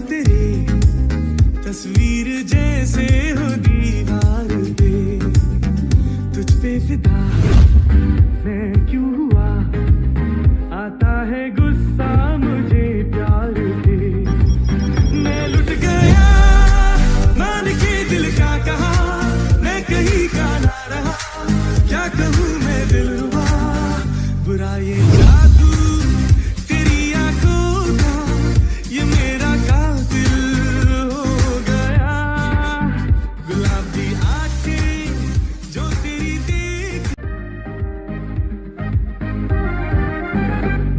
तेरी तस्वीर जैसे हो दीवार पे, तुझ पे फिदा मैं क्यों हुआ, आता है गुस्सा मुझे प्यार पे। मैं लुट गया मान के दिल का कहा, मैं कहीं का ना रहा, क्या कहूँ मैं दिलरुबा। बुरा ये जादू तेरी आंखों का, ये मेरा कातिल हो गया। गुलाबी आंखें जो तेरी देख,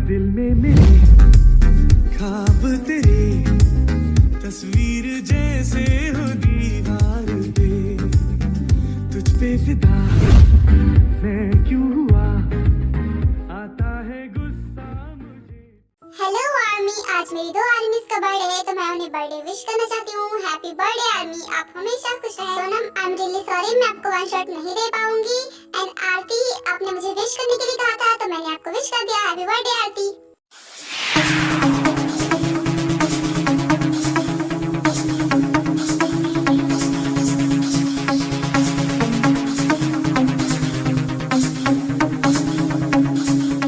दिल में मेरे ख्वाब तेरे तस्वीर जैसे हो दीवार पे, तुझ पे फिदा मैं क्यों हुआ, आता है गुस्सा मुझे। हेलो आर्मी, आज मेरी 2 आर्मीज का बर्थडे है तो मैं उन्हें बर्थडे विश करना चाहती हूँ। हैप्पी बर्थडे आर्मी, आप हमेशा खुश रहें। Sonam, I am really sorry, मैं आपको वन शॉट नहीं दे पाऊंगी। एंड आरती, आपने मुझे विश करने के लिए कहा था तो मैंने आपको विश कर दिया। Happy birthday Aarti.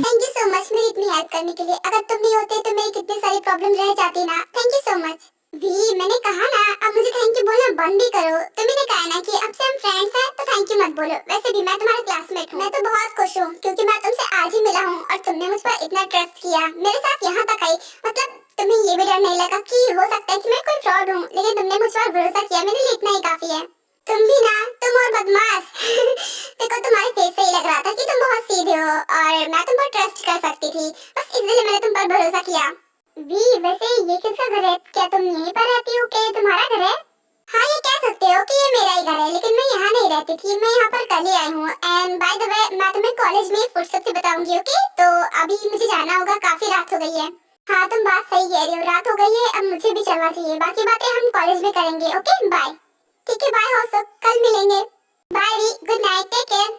Thank you so much मेरी इतनी हेल्प करने के लिए। अगर तुम नहीं होते तो मेरी कितनी सारी प्रॉब्लम रह जाती ना। Thank you so much. भी मैंने कहा ना, अब मुझे थैंक यू बोलना बंद भी करो। तुमने कहा ना कि अब से हम फ्रेंड्स हैं तो थैंक यू मत बोलो। वैसे भी मैं तुम्हारा क्लासमेट हूँ। मैं तो बहुत खुश हूँ क्योंकि मैं तुमसे आज ही मिला हूँ और तुमने मुझ पर इतना ट्रस्ट किया, मेरे साथ यहाँ तक आई। मतलब तुम्हें ये भी डर नहीं लगा कि हो सकता है कि मैं कोई फ्रॉड हूँ, लेकिन तुमने मुझ पर भरोसा किया, मेरे लिए इतना ही काफी है। तुम भी ना, तुम और बदमाश। देखो तुम्हारे फेस से ही लग रहा था कि तुम बहुत सीधे हो और मैं तुम पर ट्रस्ट कर सकती थी, बस इसलिए मैंने तुम पर भरोसा किया। वी, वैसे ये किसका घर है? क्या तुम यहीं पर रहती हो कि तुम्हारा घर है? हाँ, ये कह सकते हो कि ये मेरा ही घर है, लेकिन मैं यहाँ नहीं रहती थी, मैं यहाँ पर कल ही आई हूँ। एंड बाय द वे, मैं तुम्हें कॉलेज में फुर्सत से बताऊंगी, ओके? तो अभी मुझे जाना होगा, काफी रात हो गई है। हाँ, तुम बात सही कह रही हो, रात हो गई है, अब मुझे भी चलना चाहिए। बाकी बातें हम कॉलेज में करेंगे, ओके? बाय। ठीक है, बाय हो सब, कल मिलेंगे। बाय वी, गुड नाइट, टेक केयर।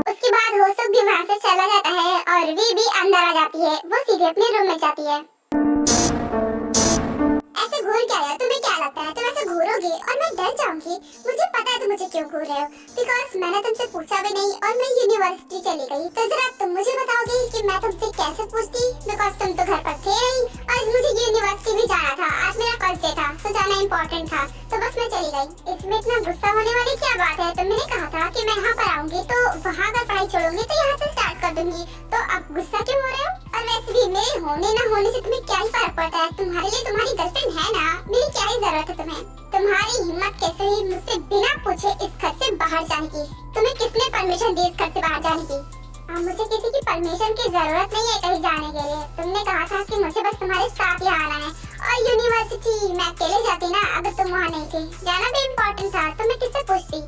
उसके बाद हो सब भी वहाँ से चला जाता है और वी भी अंदर आ जाती है। वो सीधे अपने रूम में जाती है। ऐसे घूर क्या है? तुम्हें क्या लगता है तुम ऐसे घूरोगी और मैं डर जाऊंगी? मुझे पता है तुम मुझे क्यों घूर रहे हो, बिकॉज मैंने तुमसे पूछा भी नहीं और मैं यूनिवर्सिटी चली गई। तो जरा तुम मुझे बताओगे कि मैं तुमसे कैसे पूछती, बिकॉज तुम तो घर पर थे ही और मुझे यूनिवर्सिटी भी जाना था। आज मेरा फर्स्ट डे था, तो जाना इम्पोर्टेंट था, तो बस मैं चली गई। इसमें इतना गुस्सा होने वाली क्या बात है? तुमने कहा था कि मैं यहाँ पर आऊंगी तो वहाँ अगर पढ़ाई छोड़ूंगी तो यहाँ से स्टार्ट कर दूंगी, तो अब गुस्सा क्यों हो रहे हो? और वैसे भी मेरे होने न होने से तुम्हें क्या ही फर्क पड़ता है? तुम्हारे लिए तुम्हारी गर्लफ्रेंड है ना, मेरी क्या ही जरूरत है तुम्हें? तुम्हारी हिम्मत कैसे हुई मुझसे बिना पूछे इस घर से बाहर जाने की? तुम्हें किसने परमिशन दी इस घर से बाहर जाने की? मुझे किसी की परमिशन की जरूरत नहीं है कहीं जाने के लिए। तुमने कहा था कि मुझे बस तुम्हारे साथ यहाँ आना है और यूनिवर्सिटी मैं अकेले जाती ना अगर तुम वहाँ नहीं थी। जाना भी इम्पोर्टेंट था तो मैं किससे पूछती?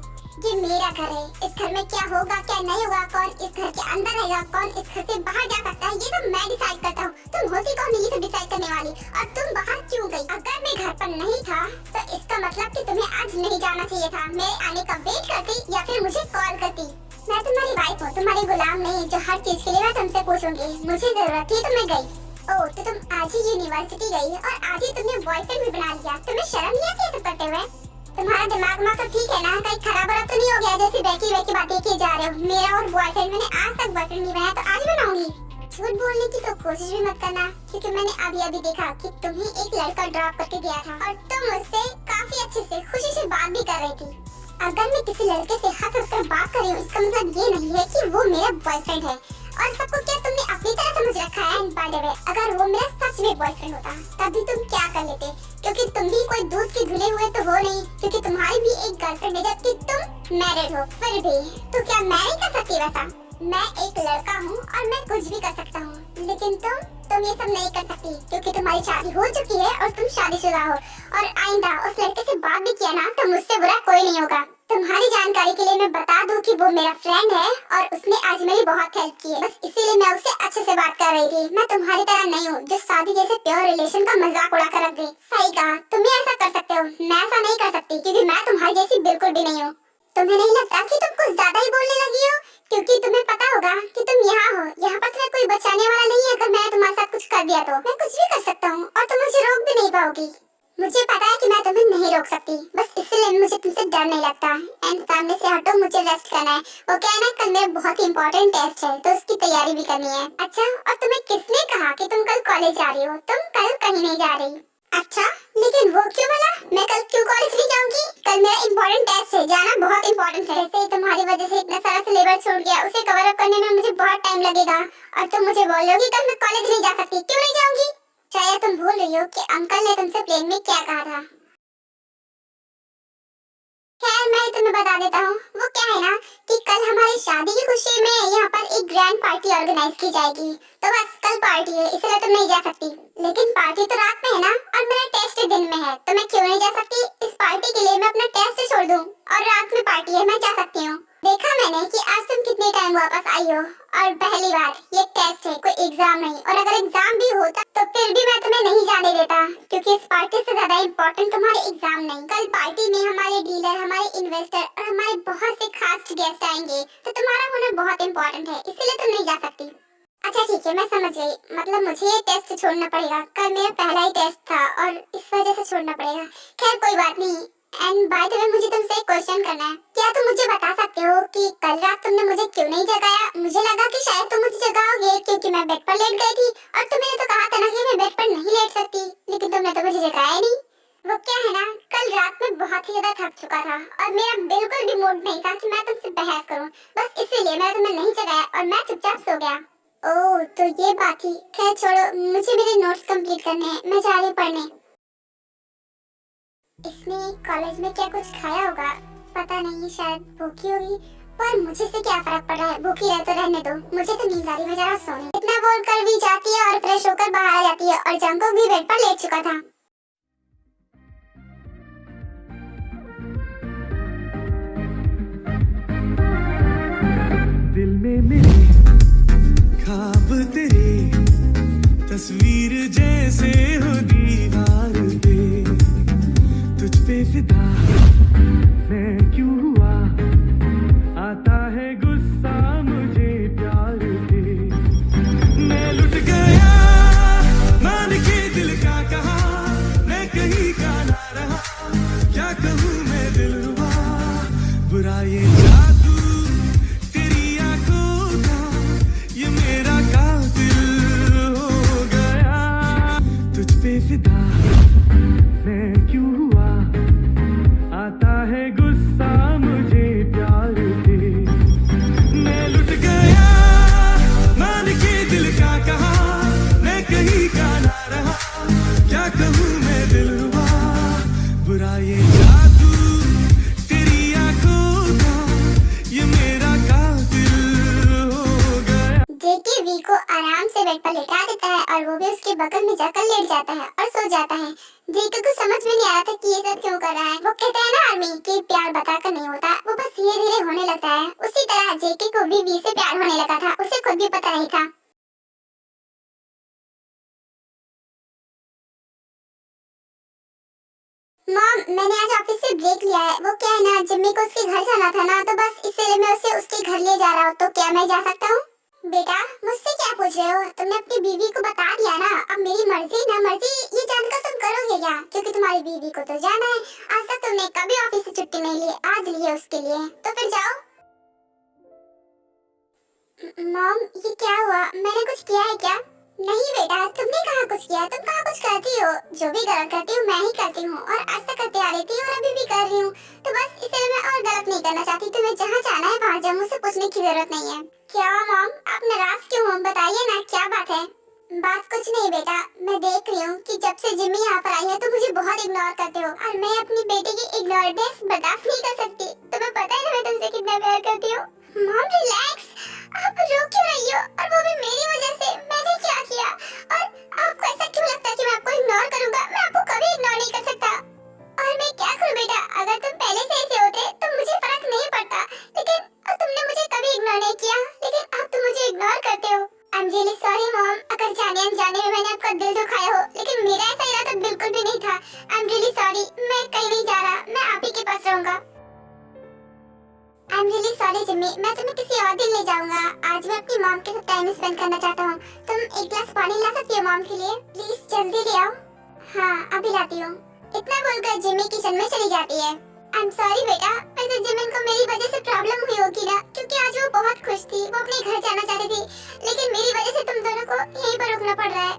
ये मेरा घर है, इस घर में क्या होगा क्या नहीं होगा, कौन इस घर के अंदर रहेगा, कौन इस घर से बाहर जा सकता है, ये सब मैं डिसाइड करता हूँ। तुम होती कौन है ये सब डिसाइड करने वाली? और तुम बाहर क्यों गई? अगर मैं घर पर नहीं था तो इसका मतलब कि तुम्हें आज नहीं जाना चाहिए था। मेरे आने का वेट करती या फिर मुझे कॉल करती। मैं तुम्हारी वाइफ हूँ, तुम्हारी गुलाम नहीं जो हर चीज के लिए मैं तुमसे पूछूंगी। मुझे जरूरत थी तो मैं गई। ओह, तो तुम आज ही यूनिवर्सिटी गई और आज ही तुमने बॉयफ्रेंड भी बना लिया। तुम्हें शर्म नहीं आती ये सब करते हुए? तुम्हारा दिमाग में तो ठीक है ना, कहीं खराब वराब तो नहीं हो गया जैसे बैकी बैकी बातें किए जा रहे हो? मेरा और बॉयफ्रेंड, मैंने आज तक बॉयफ्रेंड नहीं बनाया तो आज बनाऊंगी। झूठ बोलने की तो कोशिश भी मत करना, क्योंकि मैंने अभी अभी देखा कि तुम्हें एक लड़का ड्रॉप करके गया था और तुम उससे काफी अच्छे से खुशी से बात भी कर रही थी। अगर मैं किसी लड़के से हंस हंस कर बात कर रही हूँ इसका मतलब ये नहीं है कि वो मेरा बॉयफ्रेंड है। और सबको क्या तुमने अपनी तरह समझ रखा है? बाय द वे, अगर वो मेरा सच में बॉयफ्रेंड होता तब भी तुम क्या कर लेते? क्योंकि तुम भी कोई दूध के धुले हुए तो हो नहीं, क्योंकि तुम्हारी भी एक गर्लफ्रेंड है जबकि तुम मैरिड हो। फिर भी तो क्या मैं नहीं कर सकती वैसा? मैं एक लड़का हूँ और मैं कुछ भी कर सकता हूँ, लेकिन तुम ये सब नहीं कर सकती क्योंकि तुम्हारी शादी हो चुकी है और तुम शादीशुदा हो। और आइंदा उस लड़के से बात भी किया ना तो मुझसे बुरा कोई नहीं होगा। तुम्हारी जानकारी के लिए मैं बता दूं कि वो मेरा फ्रेंड है और उसने आज मेरी बहुत हेल्प की है, बस इसीलिए मैं उससे अच्छे से बात कर रही थी। मैं तुम्हारी तरह नहीं हूँ जो शादी जैसे प्योर रिलेशन का मजाक उड़ा कर रख गई। सही कहा, तुम भी ऐसा कर सकते हो, मैं ऐसा नहीं कर सकती क्योंकि मैं तुम्हारी जैसी बिल्कुल भी नहीं हूँ। तुम्हें नहीं लगता कि तुम कुछ ज्यादा ही बोलने लगी हो? क्योंकि तुम्हें पता होगा कि तुम यहाँ हो, यहाँ पर तुम्हें कोई बचाने वाला नहीं है। अगर मैं तुम्हारे साथ कुछ कर दिया तो मैं कुछ भी कर सकता हूँ टेस्ट करना है। वो क्या है ना, कल मेरा बहुत इंपॉर्टेंट टेस्ट है तो उसकी तैयारी भी करनी है। अच्छा, और तुम्हें किसने कहा कि तुम कल कॉलेज जा रही हो? तुम कल कहीं नहीं जा रही। अच्छा, लेकिन वो क्यों बोला? मैं कल क्यों कॉलेज नहीं जाऊंगी? कल मेरा इंपॉर्टेंट टेस्ट है, जाना बहुत इंपॉर्टेंट है। वैसे तुम्हारी वजह से इतना सारा सिलेबस छूट गया, उसे कवर अप करने में मुझे बहुत टाइम लगेगा और तुम मुझे बोल रही हो कि कल मैं कॉलेज नहीं जा सकती। क्यों नहीं जाऊंगी? शायद तुम भूल रही हो कि अंकल ने तुमसे प्लेन में क्या कहा था। खैर, मैं तुम्हें बता देता हूँ। वो क्या है ना कि कल हमारी शादी की खुशी में यहाँ पर एक ग्रैंड पार्टी ऑर्गेनाइज की जाएगी, तो बस कल पार्टी है, इसलिए तुम नहीं जा सकती। लेकिन पार्टी तो रात में है ना, और मेरा टेस्ट दिन में है, तो मैं क्यों नहीं जा सकती? इस पार्टी के लिए मैं अपना टेस्ट छोड़ दूँ और रात में पार्टी है, मैं जा सकती हूँ। देखा मैंने कि आज तुम कितने टाइम वापस आई हो, और पहली बार ये टेस्ट है, कोई एग्जाम नहीं। और अगर एग्जाम भी होता तो फिर भी मैं तुम्हें नहीं जाने देता, क्योंकि इस पार्टी से ज्यादा इम्पोर्टेंट तुम्हारे एग्जाम नहीं। कल पार्टी में हमारे डीलर, हमारे इन्वेस्टर और हमारे बहुत से खास गेस्ट आएंगे, तो तुम्हारा होना बहुत इम्पोर्टेंट है, इसलिए तुम नहीं जा सकती। अच्छा ठीक है, मैं समझ गई। मतलब मुझे ये टेस्ट छोड़ना पड़ेगा। कल मेरा पहला ही टेस्ट था और इस वजह से छोड़ना पड़ेगा। खैर कोई बात नहीं। एंड बाय द वे, मुझे तुमसे एक क्वेश्चन करना है। क्या तुम मुझे बता सकते हो कि कल रात तुमने मुझे क्यों नहीं जगाया? मुझे लगा कि शायद तुम मुझे जगाओगे, क्योंकि मैं बेड पर लेट गई थी और तुमने तो कहा था ना कि मैं बेड पर नहीं लेट सकती, लेकिन तुमने तो मुझे जगाया नहीं। वो क्या है ना, कल रात में बहुत ही ज्यादा थक चुका था और मेरा बिल्कुल भी मूड नहीं था कि मैं तुमसे बहस करूं। बस इसीलिए मैंने तुम्हें नहीं जगाया और मैं चुपचाप सो गया। ओह, तो ये बात थी। खैर छोड़ो, मुझे मेरे नोट्स कंप्लीट करने हैं, मैं जा रही हूँ पढ़ने। इसने कॉलेज में क्या कुछ खाया होगा, पता नहीं, शायद भूखी होगी। पर मुझे से क्या फर्क पड़ रहा है, भूखी रहे तो रहने दो, मुझे तो नींद आ रही, मैं जरा सोने। इतना बोल कर भी जाती है और फ्रेश होकर बाहर आ जाती है, और जंको भी बेड पर लेट चुका था। दिल में मेरे ख्वाब तेरे, तस्वीर जैसे हो दीवार पे, तुझ पे फिदा मैं क्यों हुआ, आता है गुस्सा मुझे प्यार पे। मैं लुट गया मान के दिल का कहा, मैं कहीं का ना रहा, क्या कहूँ मैं दिलरुबा। बुरा ये जादू तेरी आंखों का, ये मेरा कातिल हो गया। तुझ पे फिदा मैं क्यों हुआ, आता है गुस्सा मुझे प्यार पे। मैं लुट गया मान के दिल का कहा, मैं कहीं का ना रहा, क्या कहूँ मैं दिलरुबा। बुरा ये जादू तेरी आंखों का, ये मेरा कातिल हो गया। जेके वी को आराम से बेड पर लेटा देता है और वो भी उसके बगल में जाकर लेट जाता है और सो जाता है। जेके को समझ में नहीं आ रहा था कि ये सब क्यों कर रहा है। वो कहता है ना आर्मी कि प्यार बताकर नहीं होता, वो बस धीरे धीरे होने लगता है। उसी तरह जेके को भी वी से प्यार होने लगा था, उसे खुद भी पता नहीं था। मॉम, मैंने आज ऑफिस से ब्रेक लिया है। वो क्या है ना, जिम्मी को उसके घर जाना था ना, तो बस इसलिए मैं उसे उसके घर ले जा रहा हूँ। तो क्या मैं जा सकता हूँ? बेटा, मुझसे क्या पूछ रहे हो? तुमने अपनी बीवी को बता दिया ना, अब मेरी मर्जी ना मर्जी ये जानकर तुम करोगे क्या? क्योंकि तुम्हारी बीवी को तो जाना है। आज तक तुमने कभी ऑफिस से छुट्टी नहीं ली, आज ली है उसके लिए, तो फिर जाओ। मॉम, ये क्या हुआ? मैंने कुछ किया है क्या? नहीं बेटा, तुमने कहाँ कुछ किया? तुम कहाँ कुछ करती हो? जो भी गलत करती हूँ मैं ही करती हूँ, और आज तक करते आ रही थी और अभी भी कर रही हूँ। तो बस इसलिए मैं और गलत नहीं करना चाहती। तुम्हें जहाँ जाना है वहाँ जाओ, मुझसे पूछने की जरूरत नहीं है। क्या मॉम, आप नाराज क्यों हो? बताइए ना, क्या बात है? बात कुछ नहीं बेटा, मैं देख रही हूँ कि जब से जिम्मी यहाँ पर आई है तो मुझे बहुत इग्नोर करते हो, और मैं अपनी बेटी की इग्नोरेंस बर्दाश्त नहीं कर सकती। तुम्हें पता है ना मैं तुमसे कितना प्यार करती हूँ। मॉम रिलैक्स, आप रो क्यों रही हो? और वो भी मेरी वजह से। मैंने क्या किया? और आपको ऐसा क्यों लगता है कि मैं आपको इग्नोर करूंगा? मैं आपको कभी इग्नोर नहीं कर सकता। और मैं क्या करूं बेटा? अगर तुम पहले से ऐसे होते तो मुझे फर्क नहीं पड़ता, लेकिन तुमने मुझे कभी इग्नोर नहीं किया, लेकिन अब तुम मुझे इग्नोर करते हो। I am really sorry mom, अगर जाने अनजाने में मैंने आपका दिल दुखाया हो, लेकिन मेरा ऐसा इरादा बिल्कुल भी नहीं था। आई एम रियली सॉरी, मैं कहीं नहीं जा रहा, मैं आप ही के पास रहूंगा। I am really sorry Jimmy, मैं तुम्हें किसी और दिन ले जाऊंगा। आज मैं अपनी मॉम के साथ टाइम स्पेंड करना चाहता हूँ। तुम एक गिलास पानी ला सकती हो मॉम के लिए? प्लीज जल्दी ले आओ। हाँ, अभी लाती हूँ। इतना बोलकर जिम्मी किचन में चली जाती है। I'm sorry बेटा, वैसे जिमिन को मेरी वजह से प्रॉब्लम हुई होगी ना, क्योंकि आज वो बहुत खुश थी, वो अपने घर जाना चाहती थी, लेकिन मेरी वजह से तुम दोनों को यहीं पर रुकना पड़ रहा है।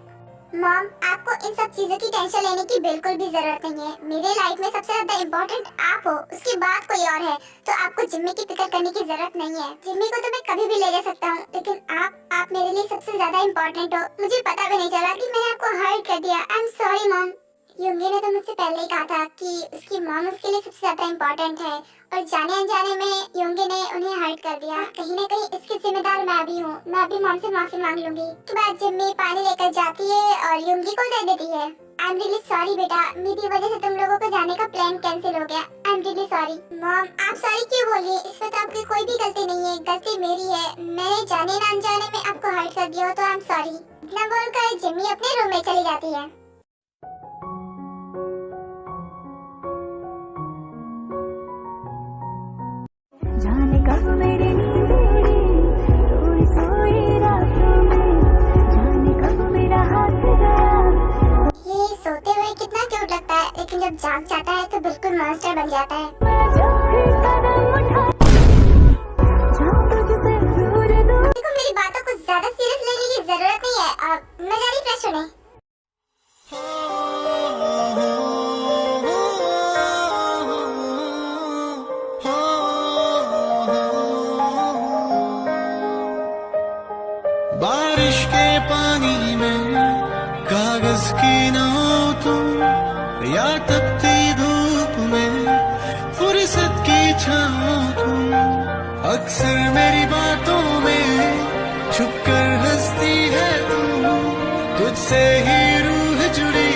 मॉम, आपको इन सब चीजों की टेंशन लेने की बिल्कुल भी जरूरत नहीं है। मेरे लाइफ में सबसे ज्यादा इम्पोर्टेंट आप हो, उसके बाद कोई और है, तो आपको जिम्मी की फिक्र करने की जरूरत नहीं है। जिम्मी को तो मैं कभी भी ले जा सकता हूँ, लेकिन आप मेरे लिए सबसे ज्यादा इम्पोर्टेंट हो। मुझे पता भी नहीं चला कि मैंने आपको हर्ट कर दिया। I am sorry mom. Yoongi ने तो मुझसे पहले ही कहा था कि उसकी मॉम उसके लिए सबसे ज्यादा इम्पोर्टेंट है, और जाने अनजाने में योंगी ने उन्हें हर्ट कर दिया। कहीं ना कहीं इसकी जिम्मेदार मैं भी हूँ। मैं भी मॉम से माफी मांग लूंगी। उसके बाद जिम्मी पानी लेकर जाती है और योंगी को दे देती है। आई एम रियली सॉरी बेटा, मेरी वजह से तुम लोगों को जाने का प्लान कैंसिल हो गया। I am really sorry. Mom, आप सॉरी क्यों बोल रही है? इसमें तो आपकी कोई भी गलती नहीं है, गलती मेरी है। मैंने जाने न अनजाने में आपको हर्ट कर दिया हो, तो आई एम सॉरी। इतना बोलकर जिम्मी अपने रूम में चली जाती है। जाने कब मेरी नींद उड़ी, सोई सोई रातों में, जाने कब मेरा हाथ गया। ये सोते हुए कितना क्यूट लगता है, लेकिन जब जाग जाता है तो बिल्कुल मॉन्स्टर बन जाता है। मैं जब भी कदम उठाऊं, जाऊं तुझसे दूर दूर। देखो, मेरी बातों को ज्यादा सीरियस लेने की जरूरत नहीं है। अब मैं जा रही फ्रेश होने। बारिश के पानी में कागज की नाव तुम, या तपती धूप में फुर्सत की छाँव तुम। अक्सर मेरी बातों में छुपकर हंसती है तुम, तुझसे ही रूह जुड़ी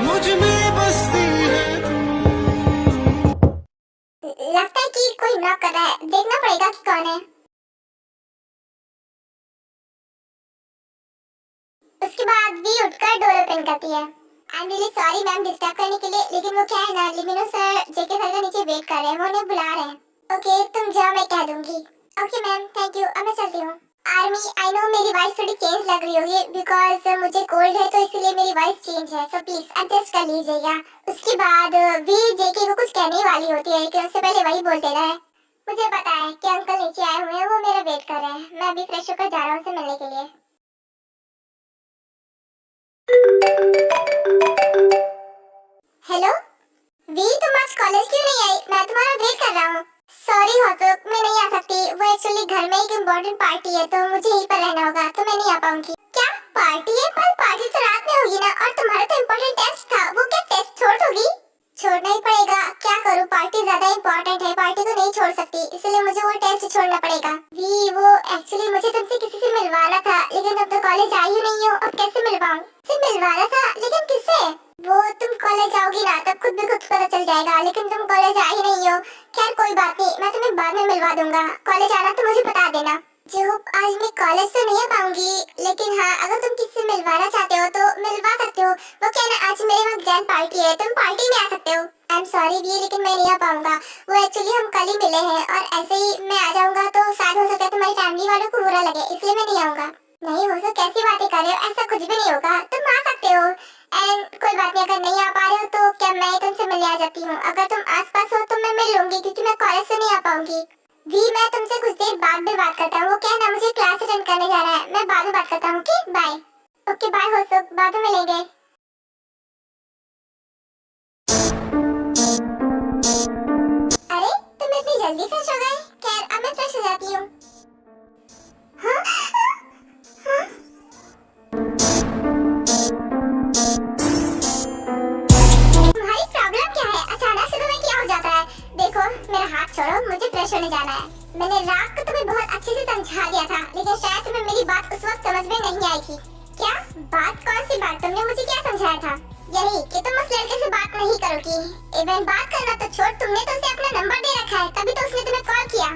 मुझ में बसती है तुम। लगता है कि कोई नॉक कर रहा है, देखना पड़ेगा कि कौन है। उसके बाद भी उठकर डोर ओपन करती है। I am really sorry ma'am disturb करने के लिए, लेकिन वो क्या है ना, लिमिनो सर जेके सर के नीचे वेट कर रहे हैं, वो उन्हें बुला रहे हैं। ओके, तुम जाओ, मैं कह दूंगी। Okay ma'am, thank you. अब मैं चलती हूँ। आर्मी, आई नो मेरी वॉइस थोड़ी चेंज लग रही होगी, बिकॉज मुझे कोल्ड है, तो इसीलिए मेरी वॉइस चेंज है, सो प्लीज एडजस्ट कर लीजिएगा। उसके बाद भी जेके को कुछ कहने वाली होती है, लेकिन उससे पहले वही बोल देना है। मुझे पता है कि अंकल नीचे आए हुए हैं, वो मेरा वेट कर रहे हैं। मैं अभी फ्रेश होकर जा रहा हूँ उनसे मिलने के लिए। हेलो वी, तुम आज कॉलेज क्यों नहीं आई? मैं तुम्हारा वेट कर रहा हूँ। सॉरी होतुक, मैं नहीं आ सकती। वो एक्चुअली घर में एक इम्पोर्टेंट पार्टी है, तो मुझे यहीं पर रहना होगा, तो मैं नहीं आ पाऊंगी। क्या पार्टी है? पर पार्टी तो रात में होगी ना, और तुम्हारा तो इम्पोर्टेंट टेस्ट था, वो क्या टेस्ट छोड़ दोगी? छोड़ना ही पड़ेगा, क्या करूँ, पार्टी ज्यादा इम्पोर्टेंट है, पार्टी को नहीं छोड़ सकती, इसलिए मुझे वो टेस्ट छोड़ना पड़ेगा। वी, वो एक्चुअली मुझे तुमसे किसी से मिलवाना था, लेकिन तुम तो कॉलेज आई ही नहीं हो, अब कैसे मिलवाऊं? मिलवाना था, लेकिन किससे? वो तुम कॉलेज आओगी ना, तब खुद भी खुद पता चल जाएगा, लेकिन तुम कॉलेज आ ही नहीं हो। खैर कोई बात नहीं, मैं तुम्हें बाद में मिलवा दूंगा। कॉलेज आना तो मुझे बता देना। जो आज मैं कॉलेज तो नहीं आ पाऊंगी, लेकिन हाँ, अगर तुम किसी से मिलवाना चाहते हो तो मिलवा सकते हो। वो क्या ना, आज मेरे वहाँ ग्रैंड पार्टी है, तुम पार्टी में आ सकते हो। आई एम सॉरी भी, लेकिन मैं नहीं आ पाऊंगा। वो एक्चुअली हम कल ही मिले हैं, और ऐसे ही मैं आ जाऊंगा तो शायद हो सकता है तुम्हारी फैमिली वालों को बुरा लगे, इसलिए मैं नहीं आऊंगा। नहीं हो तो कैसी बातें कर रहे हो, ऐसा कुछ भी नहीं होगा, तुम आ सकते हो। एंड कोई बात नहीं, अगर नहीं आ पा रहे हो तो क्या मैं तुमसे मिलने आ जाती हूँ। अगर तुम आसपास हो तो मैं मिल लूंगी, क्योंकि मैं कॉलेज से नहीं आ पाऊंगी। वी, मैं तुमसे कुछ देर बाद में बात करता हूँ। वो क्या है ना, मुझे क्लास अटेंड करने जाना है, मैं बाद में बात करता हूँ। Okay bye. ओके बाय हो सब, बाद में मिलेंगे। अरे तुम इतनी जल्दी फ्रेश हो गए? खैर अब मैं फ्रेश हो जाती हूँ। हाँ? हाँ? तुम्हारी प्रॉब्लम क्या है? अचानक से तुम्हें क्या हो जाता है? देखो मेरा हाथ छोड़ो, मुझे फ्रेश होने जाना है। मैंने रात को तुम्हें बहुत अच्छे से समझा दिया था, लेकिन शायद तुम्हें मेरी बात उस वक्त समझ में नहीं आई थी। क्या बात? कौन सी बात? तुमने मुझे क्या समझाया था? यही कि तुम उस लड़के से बात नहीं करोगी। इवन बात करना तो छोड़, तुमने तो उसे अपना नंबर दे रखा है, तभी तो उसने तुम्हें कॉल किया।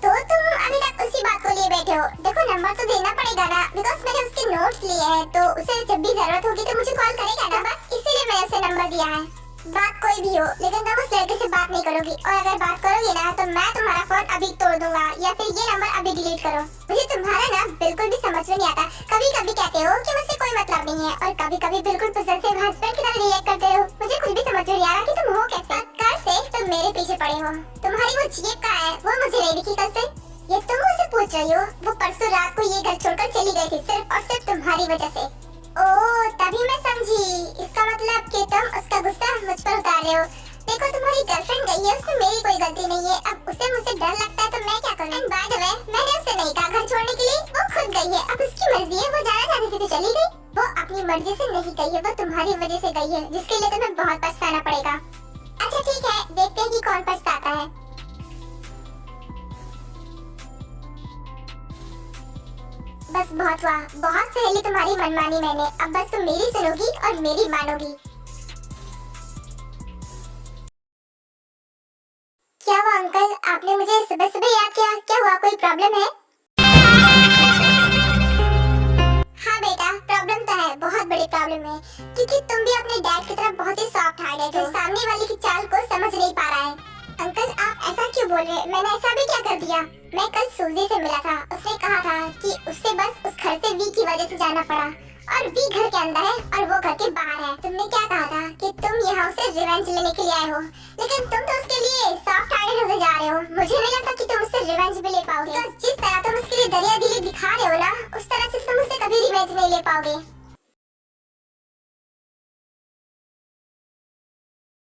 तो तुम अभी तक उसी बात को लिए बैठे हो। देखो नंबर तो देना पड़ेगा ना, बिकॉज मैंने उसके नोट्स लिए हैं, तो उसे जब भी जरूरत होगी तो मुझे कॉल करेगा ना, बस इसीलिए मैंने उसे नंबर दिया है। बात कोई भी हो, लेकिन तुम उस लड़के से बात नहीं करोगी, और अगर बात करोगी ना तो मैं तुम्हारा फोन अभी तोड़ दूंगा, या फिर ये नंबर अभी डिलीट करो। मुझे तुम्हारा ना बिल्कुल भी समझ में नहीं आता। कभी कभी कहते हो कि मुझसे कोई मतलब नहीं है, और कभी कभी बिल्कुल पसंद से हस्बैंड की तरह रिएक्ट करते हो। मुझे कुछ भी समझ में नहीं आ रहा कि तुम हो कैसे। कल से तुम तुम मेरे पीछे पड़े हो। तुम्हारी वो जीप कहाँ है? वो मुझे नहीं दिखी कल से। ये तुम मुझसे पूछ रही हो? वो परसों रात को ये घर छोड़कर चली गई थी सिर्फ और सिर्फ तुम्हारी वजह से। ओह, तभी मैं समझी। इसका मतलब कि तुम उसका गुस्सा मुझ पर उतार रहे हो। देखो, तुम्हारी गर्लफ्रेंड गई है, उसमें मेरी कोई गलती नहीं है। अब उसे मुझसे डर लगता है तो मैं क्या करूं? एंड बाय द वे, मैंने उसे नहीं कहा घर छोड़ने के लिए, वो खुद गई है। अब उसकी मर्जी है, वो जाना चाहती थी तो चली गई। वो अपनी मर्जी से नहीं गई है, वो तुम्हारी वजह से गई है, जिसके लिए तुम्हें बहुत पछताना पड़ेगा। अच्छा ठीक है, देखते हैं कि कौन पछताता है। बस बहुत हुआ, बहुत सहेली तुम्हारी मनमानी मैंने। अब बस तुम मेरी सुनोगी और मेरी मानोगी। क्या हुआ अंकल, आपने मुझे सुबह सुबह याद किया? क्या हुआ, कोई प्रॉब्लम है? हाँ बेटा, प्रॉब्लम तो है, बहुत बड़ी प्रॉब्लम है, क्योंकि तुम भी अपने डैड की तरफ बहुत ही सॉफ्ट हार्टेड हो, सामने वाले की चाल को समझ नहीं पा रहा है। अंकल आप ऐसा क्यों बोल रहे हैं? मैंने ऐसा भी क्या कर दिया? मैं कल सूजी से मिला था, उसने कहा था कि उससे बस उस घर से वी की वजह से जाना पड़ा, और वी घर के अंदर है और वो घर के बाहर है। तुमने क्या कहा था कि तुम यहाँ उसे रिवेंज लेने के लिए आए हो, लेकिन तुम तो उसके लिए सॉफ्ट हार्टेड होते जा रहे हो। मुझे नहीं लगता कि तुम उससे रिवेंज भी ले पाओगे। जिस तरह तुम उसके लिए दरिया दिली दिखा रहे हो ना, उस तरह से तुम उससे कभी रिवेंज नहीं ले पाओगे।